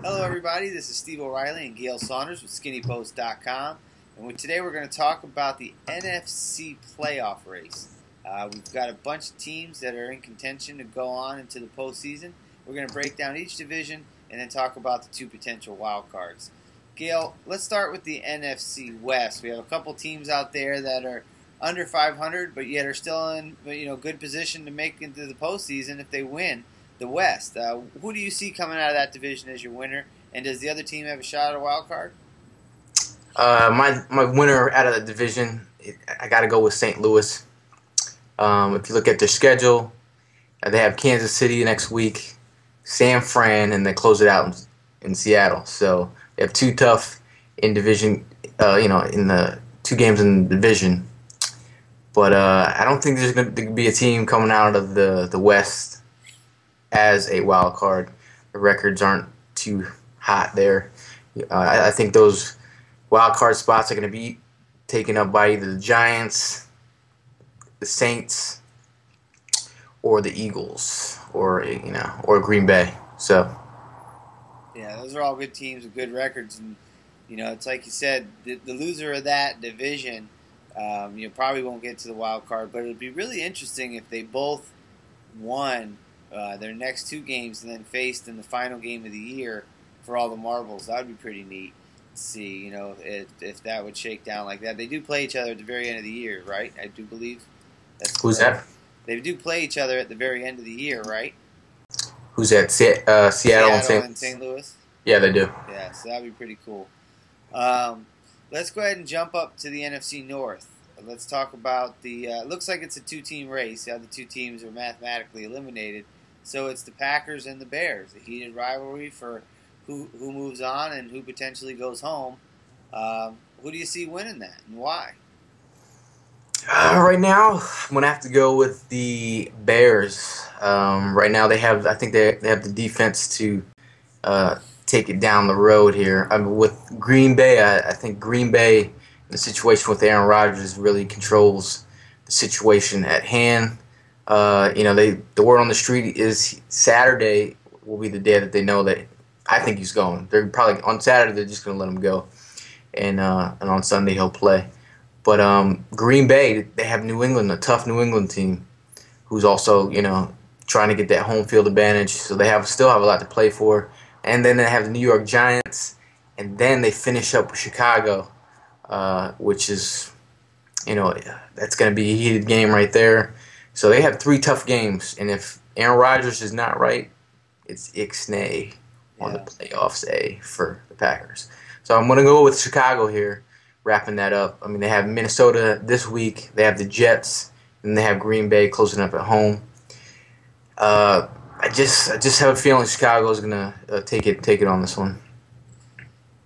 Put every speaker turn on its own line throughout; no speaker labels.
Hello everybody, this is Steve O'Reilly and Gayle Saunders with SkinnyPost.com, and today we're going to talk about the NFC Playoff Race. We've got a bunch of teams that are in contention to go on into the postseason. We're going to break down each division and then talk about the two potential wild cards. Gayle, let's start with the NFC West. We have a couple teams out there that are under 500, but yet are still in good position to make it into the postseason if they win the West. Who do you see coming out of that division as your winner? And does the other team have a shot at a wild card?
My winner out of the division, I got to go with St. Louis. If you look at their schedule, they have Kansas City next week, San Fran, and they close it out in Seattle. So they have two tough in division, in the two games in the division. But I don't think there's going to be a team coming out of the West as a wild card. The records aren't too hot there. I think those wild card spots are going to be taken up by either the Giants, the Saints, or the Eagles, or Green Bay. So
yeah, those are all good teams with good records, and it's like you said, the loser of that division, probably won't get to the wild card. But it would be really interesting if they both won their next two games and then faced in the final game of the year for all the marbles. That would be pretty neat to see, if that would shake down like that. They do play each other at the very end of the year, right? I do believe.
Who's that?
They do play each other at the very end of the year, right?
Who's that? Seattle
and St. Louis?
Yeah, they do.
Yeah, so that would be pretty cool. Let's go ahead and jump up to the NFC North. Let's talk about the looks like it's a two-team race. The other two teams are mathematically eliminated. So it's the Packers and the Bears, a heated rivalry for who moves on and who potentially goes home. Who do you see winning that, and why?
Right now, I'm gonna have to go with the Bears. Right now, I think they have the defense to take it down the road here. With Green Bay, I think Green Bay, the situation with Aaron Rodgers, really controls the situation at hand. The word on the street is Saturday will be the day that they know that I think he's going. They're probably on Saturday they're just gonna let him go, and on Sunday he'll play. But Green Bay, they have New England, a tough New England team, who's also trying to get that home field advantage. So they still have a lot to play for. And then they have the New York Giants, and then they finish up with Chicago, which is that's going to be a heated game right there. So they have three tough games, and if Aaron Rodgers is not right, it's Ixnay on the playoffs A for the Packers. So I'm going to go with Chicago here, wrapping that up. I mean, they have Minnesota this week, they have the Jets, and they have Green Bay closing up at home. I just have a feeling Chicago is going to take it on this one.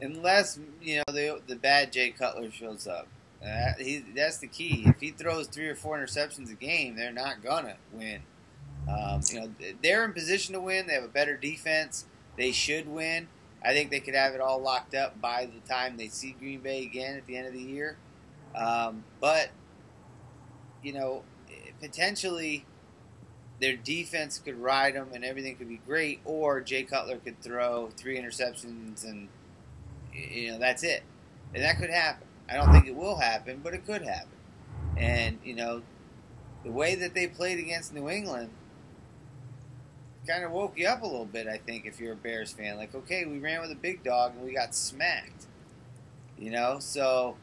Unless the bad Jay Cutler shows up. That's the key. If he throws 3 or 4 interceptions a game, they're not gonna win. They're in position to win. They have a better defense. They should win. I think they could have it all locked up by the time they see Green Bay again at the end of the year. But potentially their defense could ride them and everything could be great, or Jay Cutler could throw 3 interceptions and that's it. And that could happen. I don't think it will happen, but it could happen. And, the way that they played against New England kind of woke you up a little bit, I think, if you're a Bears fan. Like, okay, we ran with a big dog and we got smacked. So...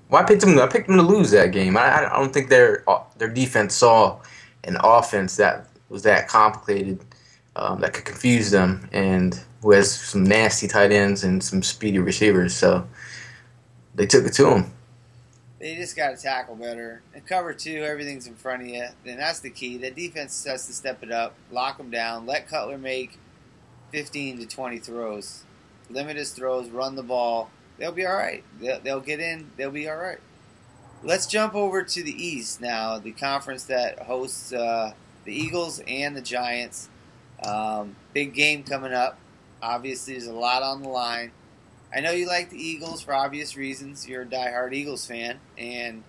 Well, I picked them to lose that game. I don't think their defense saw an offense that was that complicated, that could confuse them, and who has some nasty tight ends and some speedy receivers. So they took it to them.
They just got to tackle better. And cover 2, everything's in front of you. And that's the key. The defense has to step it up, lock them down, let Cutler make 15 to 20 throws. Limit his throws, run the ball. They'll be all right. They'll get in. They'll be all right. Let's jump over to the East now, the conference that hosts the Eagles and the Giants. Big game coming up. Obviously, there's a lot on the line. I know you like the Eagles for obvious reasons. You're a diehard Eagles fan, and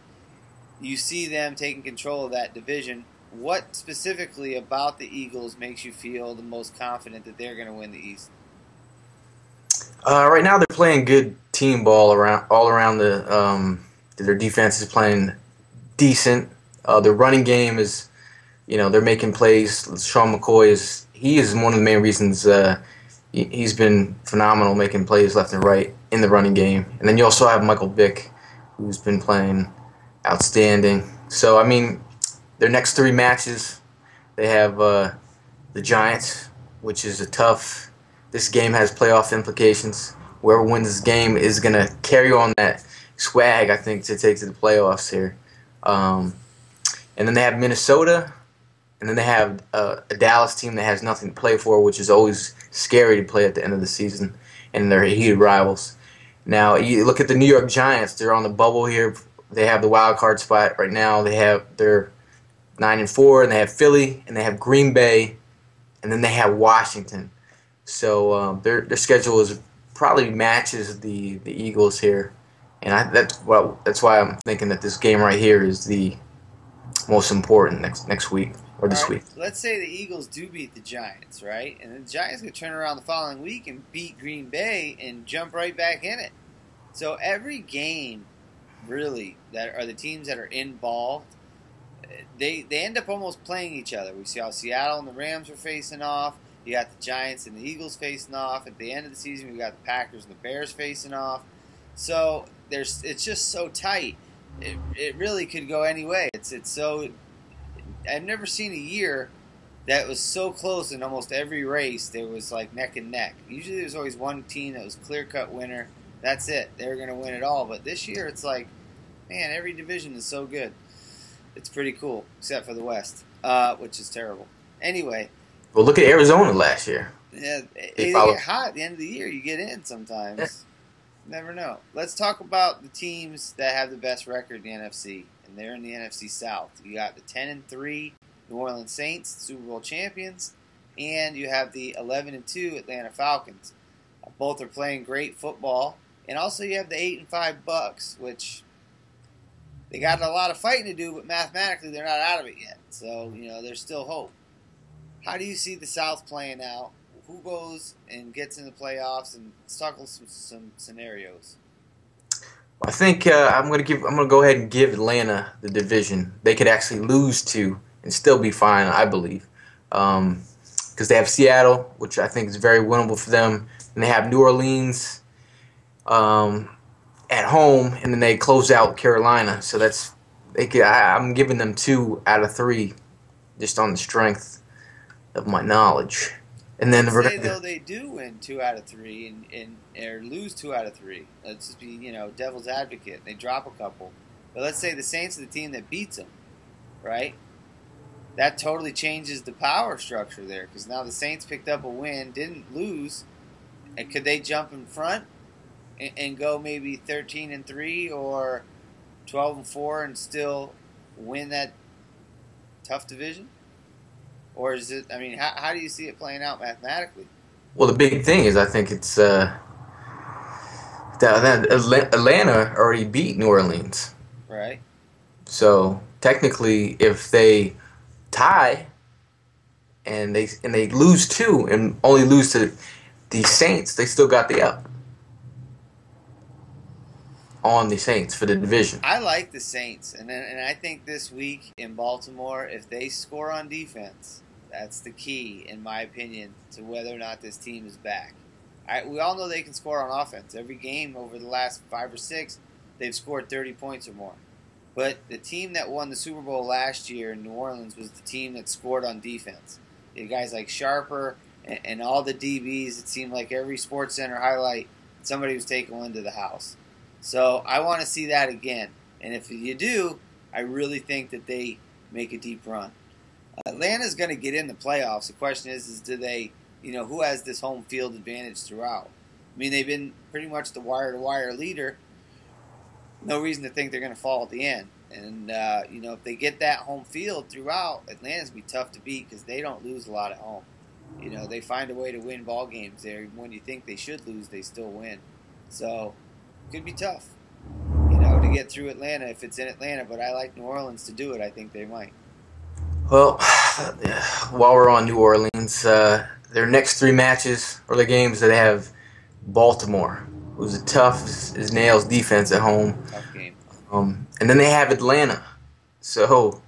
you see them taking control of that division. What specifically about the Eagles makes you feel the most confident that they're going to win the East?
Right now they're playing good team ball all around the. Their defense is playing decent. Their running game is, they're making plays. Sean McCoy is one of the main reasons he's been phenomenal making plays left and right in the running game. And then you also have Michael Vick, who's been playing outstanding. So, I mean, their next three matches, they have the Giants, which is a tough. This game has playoff implications. Whoever wins this game is going to carry on that swag, I think, to take to the playoffs here. And then they have Minnesota, and then they have a Dallas team that has nothing to play for, which is always scary to play at the end of the season, and they're heated rivals. Now, you look at the New York Giants, they're on the bubble here. They have the wild card spot right now. They're 9-4, and they have Philly, and they have Green Bay, and then they have Washington. So their schedule is probably matches the Eagles here, and that's why I'm thinking that this game right here is the most important next week or this week.
Let's say the Eagles do beat the Giants, right? And the Giants could turn around the following week and beat Green Bay and jump right back in it. So every game, really, that are the teams that are involved, they end up almost playing each other. We see how Seattle and the Rams are facing off. You got the Giants and the Eagles facing off. At the end of the season, we got the Packers and the Bears facing off. So it's just so tight. It really could go any way. It's so. I've never seen a year that was so close in almost every race. There was like neck and neck. Usually there's always one team that was clear-cut winner. That's it. They're going to win it all. But this year it's like, man, every division is so good. It's pretty cool, except for the West, which is terrible. Anyway.
Well, look at Arizona last year.
Yeah, they get hot at the end of the year. You get in sometimes. Yeah. Never know. Let's talk about the teams that have the best record in the NFC, and they're in the NFC South. You got the 10-3 New Orleans Saints, Super Bowl champions, and you have the 11-2 Atlanta Falcons. Both are playing great football, and also you have the 8-5 Bucks, which they got a lot of fighting to do, but mathematically they're not out of it yet. So there's still hope. How do you see the South playing out? Who goes and gets in the playoffs? And let's talk some scenarios.
I think I'm gonna go ahead and give Atlanta the division. They could actually lose to and still be fine, I believe, because they have Seattle, which I think is very winnable for them, and they have New Orleans at home, and then they close out Carolina. So I'm giving them 2 out of 3, just on the strength of my knowledge. And then
though they do win 2 out of 3 or lose 2 out of 3. Let's just be devil's advocate. They drop a couple, but let's say the Saints are the team that beats them, right? That totally changes the power structure there, because now the Saints picked up a win, didn't lose, and could they jump in front and go maybe 13-3 or 12-4 and still win that tough division? Or is it? I mean, how do you see it playing out mathematically?
Well, the big thing is I think it's that Atlanta already beat New Orleans,
right?
So technically, if they tie and they lose 2 and only lose to the Saints, they still got the up on the Saints for the division.
I like the Saints, and I think this week in Baltimore, if they score on defense, that's the key, in my opinion, to whether or not this team is back. We all know they can score on offense. Every game over the last 5 or 6, they've scored 30 points or more. But the team that won the Super Bowl last year in New Orleans was the team that scored on defense. You had guys like Sharper and all the DBs. It seemed like every SportsCenter highlight, somebody was taking one to the house. So I want to see that again. And if you do, I really think that they make a deep run. Atlanta's going to get in the playoffs. The question is do they, who has this home field advantage throughout? I mean, they've been pretty much the wire-to-wire leader. No reason to think they're going to fall at the end. And, if they get that home field throughout, Atlanta's going to be tough to beat because they don't lose a lot at home. They find a way to win ball games there. When you think they should lose, they still win. So, it could be tough, to get through Atlanta if it's in Atlanta. But I like New Orleans to do it. I think they might.
Well, while we're on New Orleans, their next 3 matches or the games that they have Baltimore, who's a tough as nails defense at home.
Tough game.
And then they have Atlanta. So,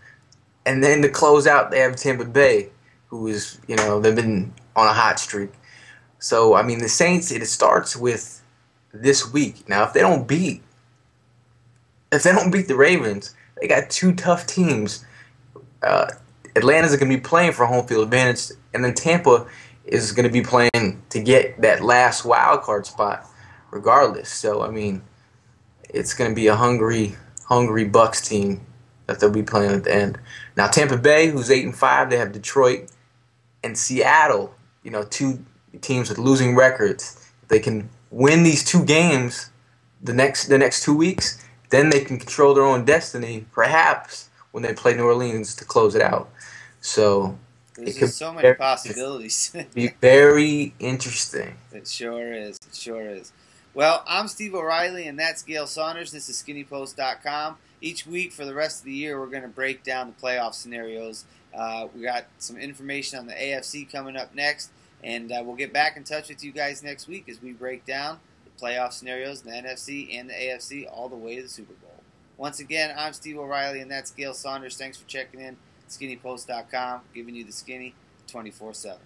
and then to close out, they have Tampa Bay, who is, they've been on a hot streak. So, I mean, the Saints, it starts with this week. Now, if they don't beat the Ravens, they got two tough teams. Atlanta's going to be playing for home field advantage, and then Tampa is going to be playing to get that last wild card spot regardless. So, I mean, it's going to be a hungry Bucks team that they'll be playing at the end. Now, Tampa Bay, who's 8-5, they have Detroit and Seattle, two teams with losing records. If they can win these two games the next 2 weeks, then they can control their own destiny, perhaps, when they play New Orleans to close it out. So
there's just so many possibilities.
Be very interesting.
It sure is. It sure is. Well, I'm Steve O'Reilly, and that's Gayle Saunders. This is SkinnyPost.com. Each week for the rest of the year, we're going to break down the playoff scenarios. We got some information on the AFC coming up next, and we'll get back in touch with you guys next week as we break down the playoff scenarios in the NFC and the AFC all the way to the Super Bowl. Once again, I'm Steve O'Reilly, and that's Gayle Saunders. Thanks for checking in. SkinnyPost.com, giving you the skinny 24/7.